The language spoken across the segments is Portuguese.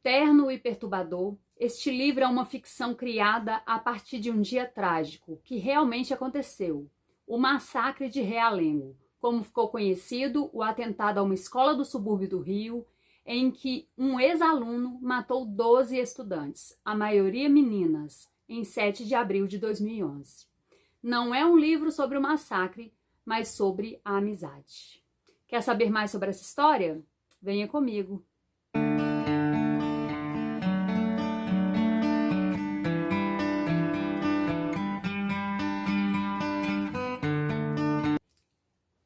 Terno e perturbador, este livro é uma ficção criada a partir de um dia trágico, que realmente aconteceu. O massacre de Realengo, como ficou conhecido, o atentado a uma escola do subúrbio do Rio, em que um ex-aluno matou 12 estudantes, a maioria meninas, em 7 de abril de 2011. Não é um livro sobre o massacre, mas sobre a amizade. Quer saber mais sobre essa história? Venha comigo!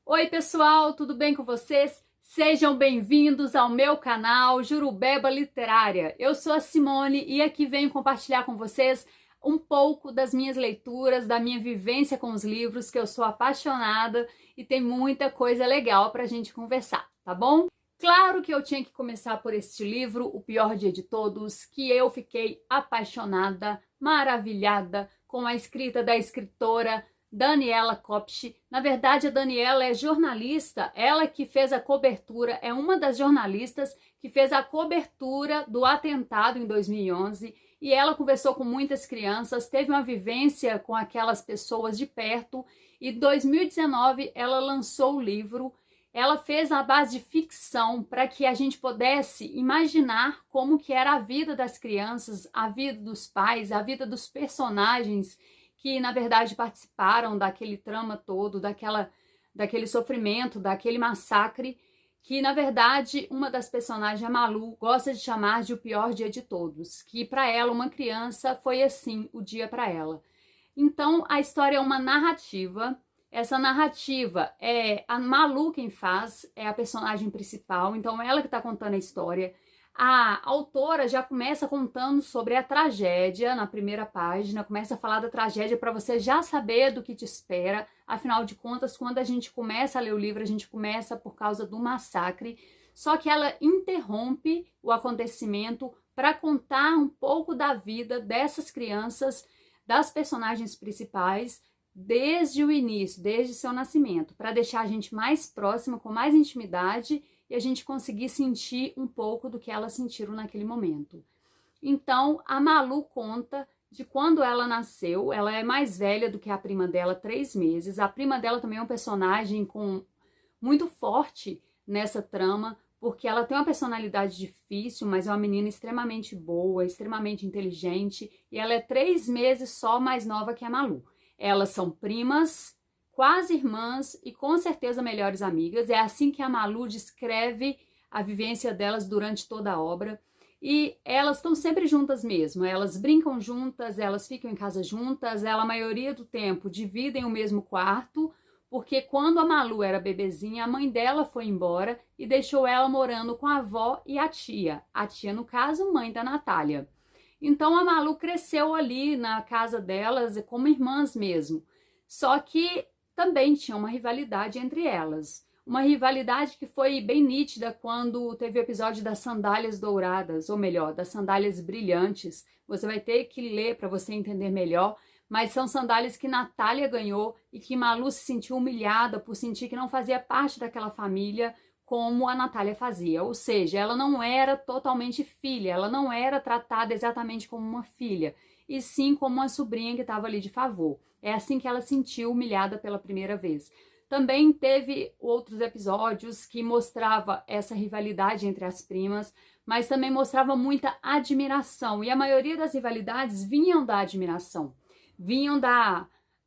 Oi pessoal, tudo bem com vocês? Sejam bem-vindos ao meu canal Jurubeba Literária. Eu sou a Simone e aqui venho compartilhar com vocês um pouco das minhas leituras, da minha vivência com os livros, que eu sou apaixonada e tem muita coisa legal pra gente conversar, tá bom? Claro que eu tinha que começar por este livro, O Pior Dia de Todos, que eu fiquei apaixonada, maravilhada com a escrita da escritora Daniela Kopch. Na verdade, a Daniela é jornalista, ela que fez a cobertura, é uma das jornalistas que fez a cobertura do atentado em 2011, e ela conversou com muitas crianças, teve uma vivência com aquelas pessoas de perto, e em 2019 ela lançou o livro. Ela fez a base de ficção para que a gente pudesse imaginar como que era a vida das crianças, a vida dos pais, a vida dos personagens que, na verdade, participaram daquele trama todo, daquele sofrimento, daquele massacre, que, na verdade, uma das personagens, a Malu, gosta de chamar de o pior dia de todos, que para ela, uma criança, foi assim o dia para ela. Então, a história é uma narrativa. Essa narrativa é a Malu quem faz, é a personagem principal, então ela que está contando a história. A autora já começa contando sobre a tragédia na primeira página, começa a falar da tragédia para você já saber do que te espera. Afinal de contas, quando a gente começa a ler o livro, a gente começa por causa do massacre, só que ela interrompe o acontecimento para contar um pouco da vida dessas crianças, das personagens principais, desde o início, desde seu nascimento, para deixar a gente mais próxima, com mais intimidade, e a gente conseguir sentir um pouco do que elas sentiram naquele momento. Então, a Malu conta de quando ela nasceu. Ela é mais velha do que a prima dela, 3 meses. A prima dela também é um personagem muito forte nessa trama, porque ela tem uma personalidade difícil, mas é uma menina extremamente boa, extremamente inteligente, e ela é 3 meses só mais nova que a Malu. Elas são primas, quase irmãs e com certeza melhores amigas. É assim que a Malu descreve a vivência delas durante toda a obra. E elas estão sempre juntas mesmo, elas brincam juntas, elas ficam em casa juntas, a maioria do tempo dividem o mesmo quarto, porque quando a Malu era bebezinha, a mãe dela foi embora e deixou ela morando com a avó e a tia, no caso, mãe da Natália. Então a Malu cresceu ali na casa delas como irmãs mesmo, só que também tinha uma rivalidade entre elas. Uma rivalidade que foi bem nítida quando teve o episódio das sandálias douradas, ou melhor, das sandálias brilhantes. Você vai ter que ler para você entender melhor, mas são sandálias que Natália ganhou e que Malu se sentiu humilhada por sentir que não fazia parte daquela família como a Natália fazia. Ou seja, ela não era totalmente filha, ela não era tratada exatamente como uma filha, e sim como uma sobrinha que estava ali de favor. É assim que ela se sentiu humilhada pela primeira vez. Também teve outros episódios que mostrava essa rivalidade entre as primas, mas também mostrava muita admiração. E a maioria das rivalidades vinham da admiração, vinham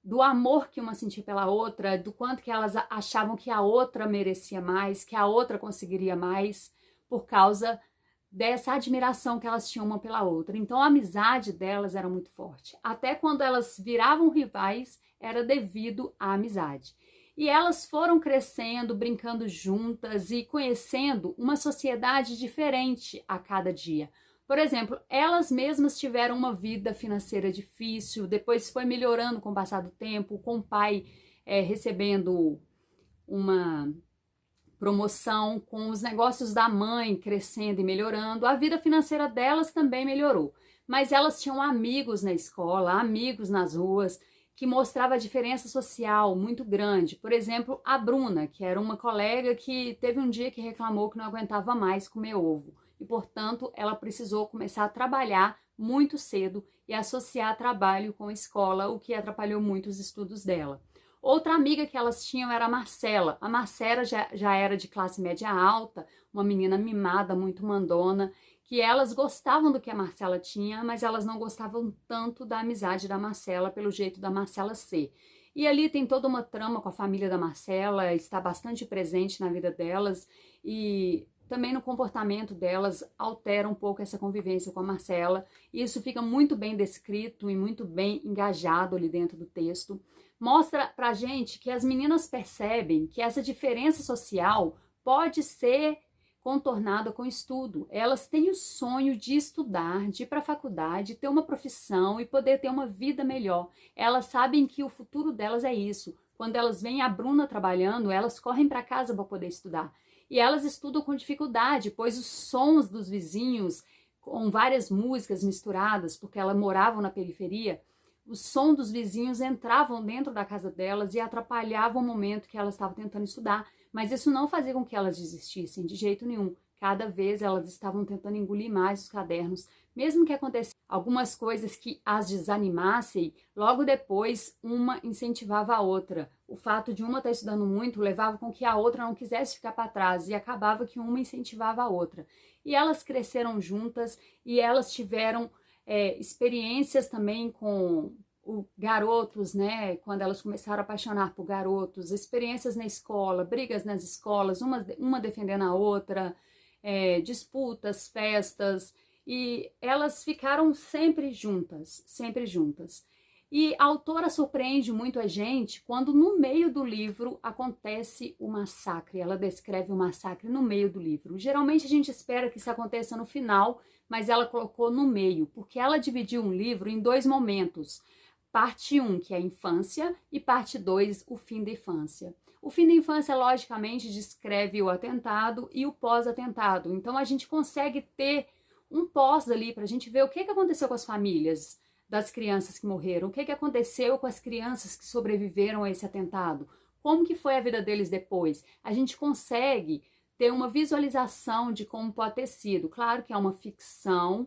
do amor que uma sentia pela outra, do quanto que elas achavam que a outra merecia mais, que a outra conseguiria mais, por causa dessa admiração que elas tinham uma pela outra. Então a amizade delas era muito forte. Até quando elas viravam rivais, era devido à amizade. E elas foram crescendo, brincando juntas e conhecendo uma sociedade diferente a cada dia. Por exemplo, elas mesmas tiveram uma vida financeira difícil, depois foi melhorando com o passar do tempo, com o pai recebendo uma promoção, com os negócios da mãe crescendo e melhorando, a vida financeira delas também melhorou. Mas elas tinham amigos na escola, amigos nas ruas, que mostrava a diferença social muito grande. Por exemplo, a Bruna, que era uma colega que teve um dia que reclamou que não aguentava mais comer ovo. e, portanto, ela precisou começar a trabalhar muito cedo e associar trabalho com escola, o que atrapalhou muito os estudos dela. Outra amiga que elas tinham era a Marcela. A Marcela já era de classe média alta, uma menina mimada, muito mandona, que elas gostavam do que a Marcela tinha, mas elas não gostavam tanto da amizade da Marcela, pelo jeito da Marcela ser. E ali tem toda uma trama com a família da Marcela, está bastante presente na vida delas e também no comportamento delas altera um pouco essa convivência com a Marcela. E isso fica muito bem descrito e muito bem engajado ali dentro do texto. Mostra pra gente que as meninas percebem que essa diferença social pode ser contornada com estudo. Elas têm o sonho de estudar, de ir para a faculdade, ter uma profissão e poder ter uma vida melhor. Elas sabem que o futuro delas é isso. Quando elas veem a Bruna trabalhando, elas correm para casa para poder estudar. E elas estudam com dificuldade, pois os sons dos vizinhos, com várias músicas misturadas, porque elas moravam na periferia, o som dos vizinhos entravam dentro da casa delas e atrapalhavam o momento que elas estavam tentando estudar. Mas isso não fazia com que elas desistissem, de jeito nenhum. Cada vez elas estavam tentando engolir mais os cadernos. Mesmo que acontecessem algumas coisas que as desanimassem, logo depois uma incentivava a outra. O fato de uma estar estudando muito levava com que a outra não quisesse ficar para trás e acabava que uma incentivava a outra. E elas cresceram juntas e elas tiveram experiências também com garotos, né? Quando elas começaram a apaixonar por garotos, experiências na escola, brigas nas escolas, uma defendendo a outra, disputas, festas, e elas ficaram sempre juntas, sempre juntas. E a autora surpreende muito a gente quando no meio do livro acontece o massacre. Ela descreve o massacre no meio do livro. Geralmente a gente espera que isso aconteça no final, mas ela colocou no meio, porque ela dividiu um livro em dois momentos. Parte 1, que é a infância, e parte 2, o fim da infância. O fim da infância, logicamente, descreve o atentado e o pós-atentado. Então a gente consegue ter um pós ali para a gente ver o que aconteceu com as famílias das crianças que morreram, o que aconteceu com as crianças que sobreviveram a esse atentado, como que foi a vida deles depois. A gente consegue ter uma visualização de como pode ter sido. Claro que é uma ficção,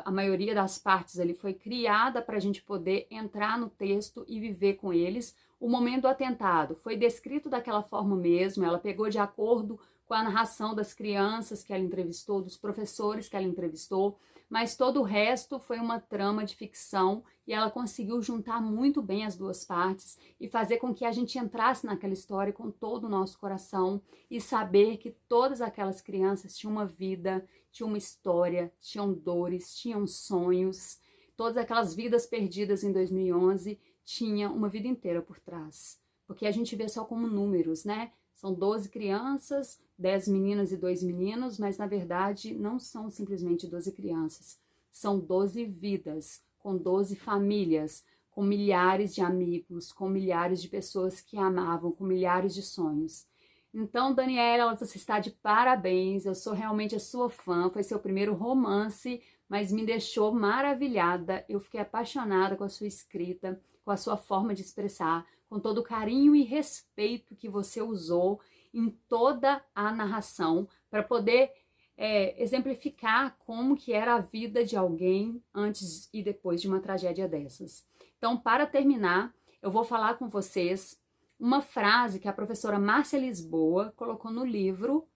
a maioria das partes ali foi criada para a gente poder entrar no texto e viver com eles. O momento do atentado foi descrito daquela forma mesmo, ela pegou de acordo com a narração das crianças que ela entrevistou, dos professores que ela entrevistou, mas todo o resto foi uma trama de ficção e ela conseguiu juntar muito bem as duas partes e fazer com que a gente entrasse naquela história com todo o nosso coração e saber que todas aquelas crianças tinham uma vida, tinham uma história, tinham dores, tinham sonhos. Todas aquelas vidas perdidas em 2011 tinham uma vida inteira por trás. Porque a gente vê só como números, né? São 12 crianças, 10 meninas e 2 meninos, mas na verdade não são simplesmente 12 crianças. São 12 vidas, com 12 famílias, com milhares de amigos, com milhares de pessoas que amavam, com milhares de sonhos. Então, Daniela, você está de parabéns, eu sou realmente a sua fã, foi seu primeiro romance, mas me deixou maravilhada, eu fiquei apaixonada com a sua escrita, com a sua forma de expressar, com todo o carinho e respeito que você usou em toda a narração para poder exemplificar como que era a vida de alguém antes e depois de uma tragédia dessas. Então, para terminar, eu vou falar com vocês uma frase que a professora Márcia Lisboa colocou no livro.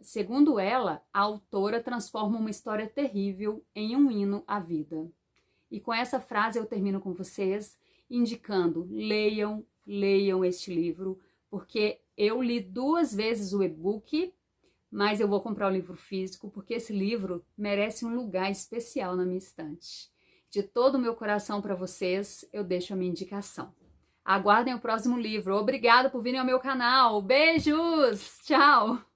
Segundo ela, a autora transforma uma história terrível em um hino à vida. E com essa frase eu termino com vocês, indicando, leiam este livro, porque eu li 2 vezes o e-book, mas eu vou comprar o livro físico, porque esse livro merece um lugar especial na minha estante. De todo o meu coração para vocês, eu deixo a minha indicação. Aguardem o próximo livro. Obrigada por virem ao meu canal. Beijos! Tchau!